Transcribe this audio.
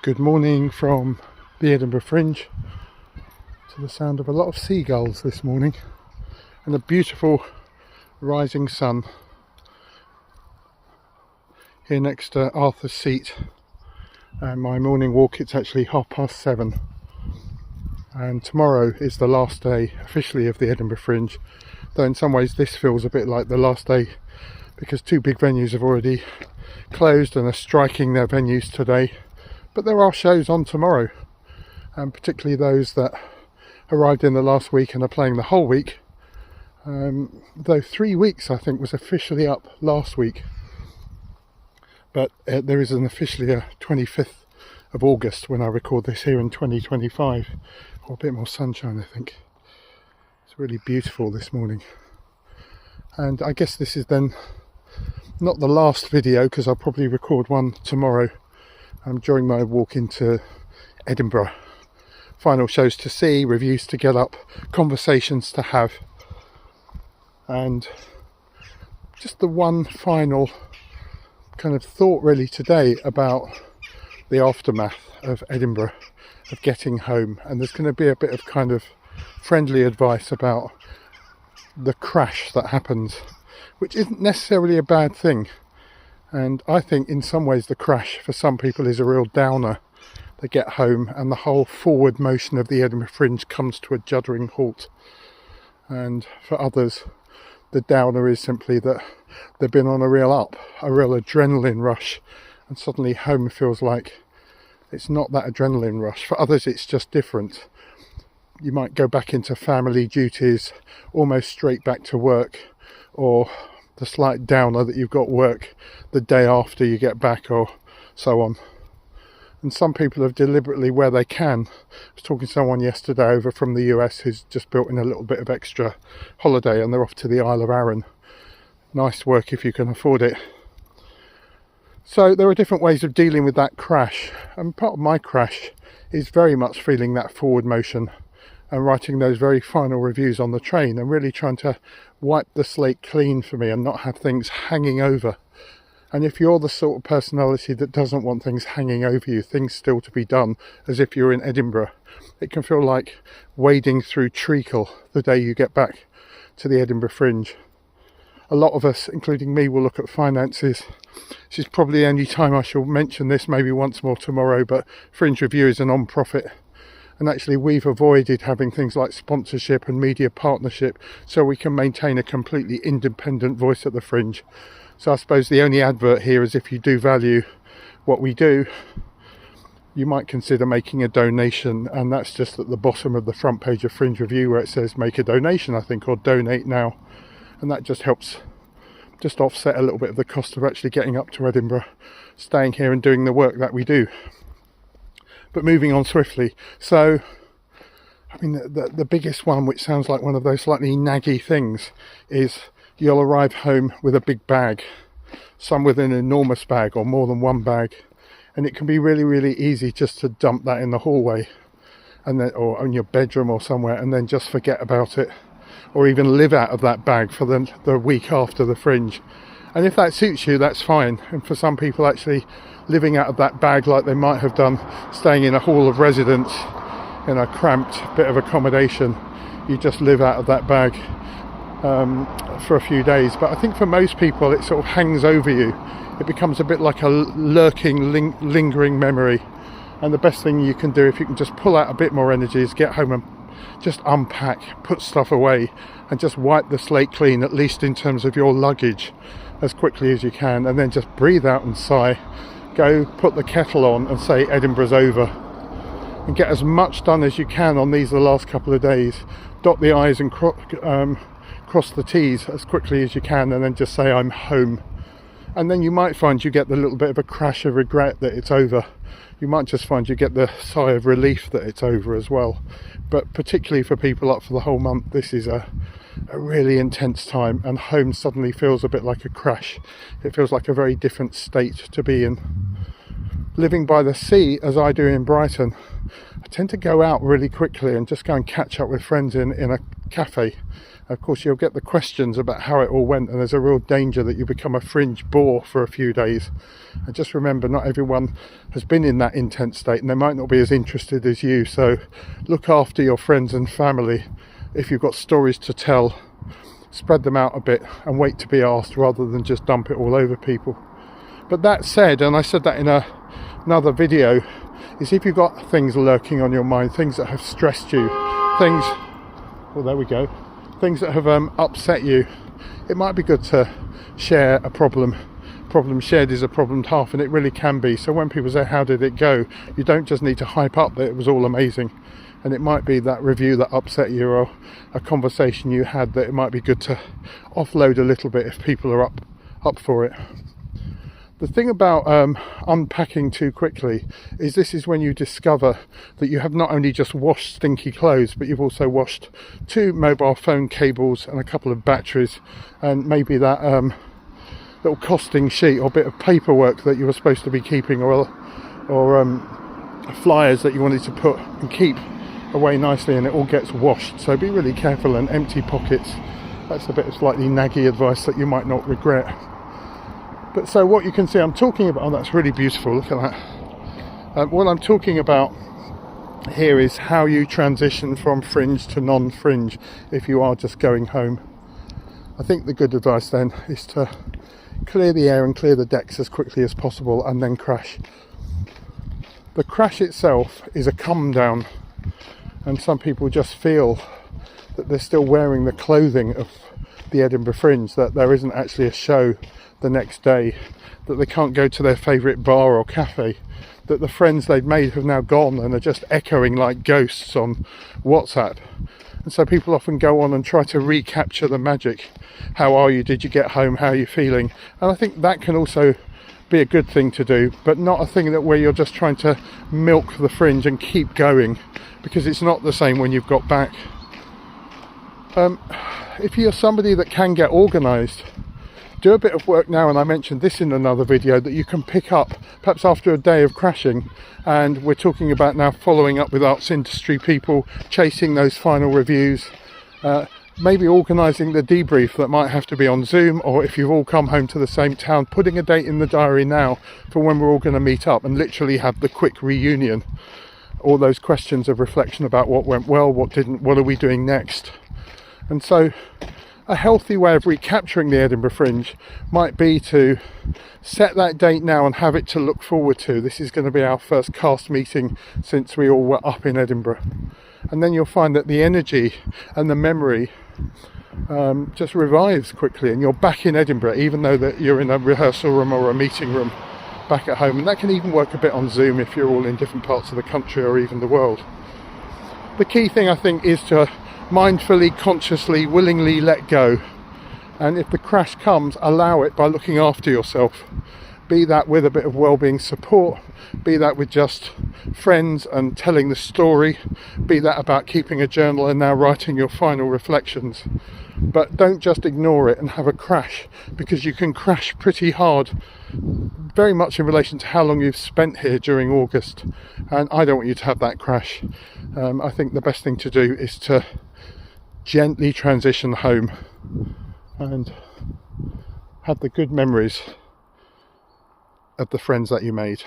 Good morning from the Edinburgh Fringe, to the sound of a lot of seagulls this morning and a beautiful rising sun here next to Arthur's Seat. And my morning walk, it's actually 7:30, and tomorrow is the last day officially of the Edinburgh Fringe, though in some ways this feels a bit like the last day because two big venues have already closed and are striking their venues today. But there are shows on tomorrow, and particularly those that arrived in the last week and are playing the whole week, though 3 weeks I think was officially up last week. But there is officially a 25th of August when I record this here in 2025, or a bit more sunshine I think. It's really beautiful this morning, and I guess this is then not the last video because I'll probably record one tomorrow during my walk into Edinburgh. Final shows to see, reviews to get up, conversations to have, and just the one final kind of thought really today about the aftermath of Edinburgh, of getting home. And there's going to be a bit of kind of friendly advice about the crash that happens, which isn't necessarily a bad thing. And I think in some ways the crash for some people is a real downer. They get home and the whole forward motion of the Edinburgh Fringe comes to a juddering halt. And for others, the downer is simply that they've been on a real up, a real adrenaline rush, and suddenly home feels like it's not that adrenaline rush. For others it's just different. You might go back into family duties, almost straight back to work, or the slight downer that you've got work the day after you get back, or so on. And some people have deliberately, where they can, I was talking to someone yesterday over from the US who's just built in a little bit of extra holiday, and they're off to the Isle of Arran. Nice work if you can afford it. So there are different ways of dealing with that crash, and part of my crash is very much feeling that forward motion and writing those very final reviews on the train, and really trying to wipe the slate clean for me and not have things hanging over. And if you're the sort of personality that doesn't want things hanging over you, things still to be done as if you're in Edinburgh, it can feel like wading through treacle the day you get back to the Edinburgh Fringe. A lot of us, including me, will look at finances. This is probably the only time I shall mention this, maybe once more tomorrow, but Fringe Review is a non-profit. And actually we've avoided having things like sponsorship and media partnership so we can maintain a completely independent voice at the Fringe. So I suppose the only advert here is if you do value what we do, you might consider making a donation, and that's just at the bottom of the front page of Fringe Review where it says make a donation, I think, or donate now. And that just helps just offset a little bit of the cost of actually getting up to Edinburgh, staying here and doing the work that we do. But moving on swiftly, so I mean the biggest one, which sounds like one of those slightly naggy things, is you'll arrive home with a big bag, some with an enormous bag or more than one bag, and it can be really easy just to dump that in the hallway, and then, or in your bedroom or somewhere, and then just forget about it, or even live out of that bag for the week after the Fringe. And if that suits you, that's fine. And for some people, actually living out of that bag like they might have done staying in a hall of residence in a cramped bit of accommodation, you just live out of that bag for a few days. But I think for most people it sort of hangs over you. It becomes a bit like a lurking, lingering memory. And the best thing you can do, if you can just pull out a bit more energy, is get home and just unpack, put stuff away, and just wipe the slate clean, at least in terms of your luggage, as quickly as you can, and then just breathe out and sigh, go put the kettle on and say Edinburgh's over, and get as much done as you can on the last couple of days. Dot the I's and cross the T's as quickly as you can, and then just say I'm home. And then you might find you get the little bit of a crash of regret that it's over. You might just find you get the sigh of relief that it's over as well. But particularly for people up for the whole month, this is a really intense time, and home suddenly feels a bit like a crash. It feels like a very different state to be in. Living by the sea, as I do in Brighton, I tend to go out really quickly and just go and catch up with friends in a cafe. Of course, you'll get the questions about how it all went, and there's a real danger that you become a Fringe bore for a few days. And just remember, not everyone has been in that intense state, and they might not be as interested as you. So look after your friends and family. If you've got stories to tell, spread them out a bit and wait to be asked rather than just dump it all over people. But that said, and I said that in another video, is if you've got things lurking on your mind, things that have stressed you, things, well, there we go, things that have upset you, it might be good to share a problem. Problem shared is a problem half, and it really can be. So when people say, how did it go, you don't just need to hype up that it was all amazing. And it might be that review that upset you, or a conversation you had, that it might be good to offload a little bit if people are up for it. The thing about unpacking too quickly is this is when you discover that you have not only just washed stinky clothes, but you've also washed 2 mobile phone cables and a couple of batteries, and maybe that little costing sheet or bit of paperwork that you were supposed to be keeping, or flyers that you wanted to put and keep away nicely, and it all gets washed. So be really careful, and empty pockets. That's a bit of slightly naggy advice that you might not regret. But so what you can see I'm talking about, oh, that's really beautiful, look at that. What I'm talking about here is how you transition from Fringe to non-Fringe if you are just going home. I think the good advice then is to clear the air and clear the decks as quickly as possible, and then crash. The crash itself is a come down, and some people just feel that they're still wearing the clothing of the Edinburgh Fringe, that there isn't actually a show the next day, that they can't go to their favourite bar or cafe, that the friends they'd made have now gone and are just echoing like ghosts on WhatsApp. And so people often go on and try to recapture the magic. How are you? Did you get home? How are you feeling? And I think that can also be a good thing to do, but not a thing that where you're just trying to milk the Fringe and keep going, because it's not the same when you've got back. If you're somebody that can get organised, do a bit of work now, and I mentioned this in another video, that you can pick up perhaps after a day of crashing, and we're talking about now following up with arts industry people, chasing those final reviews, maybe organising the debrief that might have to be on Zoom, or if you've all come home to the same town, putting a date in the diary now for when we're all going to meet up and literally have the quick reunion. All those questions of reflection about what went well, what didn't, what are we doing next. And so a healthy way of recapturing the Edinburgh Fringe might be to set that date now and have it to look forward to. This is going to be our first cast meeting since we all were up in Edinburgh. And then you'll find that the energy and the memory just revives quickly, and you're back in Edinburgh, even though that you're in a rehearsal room or a meeting room back at home. And that can even work a bit on Zoom if you're all in different parts of the country or even the world. The key thing, I think, is to mindfully, consciously, willingly let go. And if the crash comes, allow it by looking after yourself. Be that with a bit of well-being support, be that with just friends and telling the story, be that about keeping a journal and now writing your final reflections. But don't just ignore it and have a crash, because you can crash pretty hard, very much in relation to how long you've spent here during August. And I don't want you to have that crash. I think the best thing to do is to gently transition home and have the good memories of the friends that you made.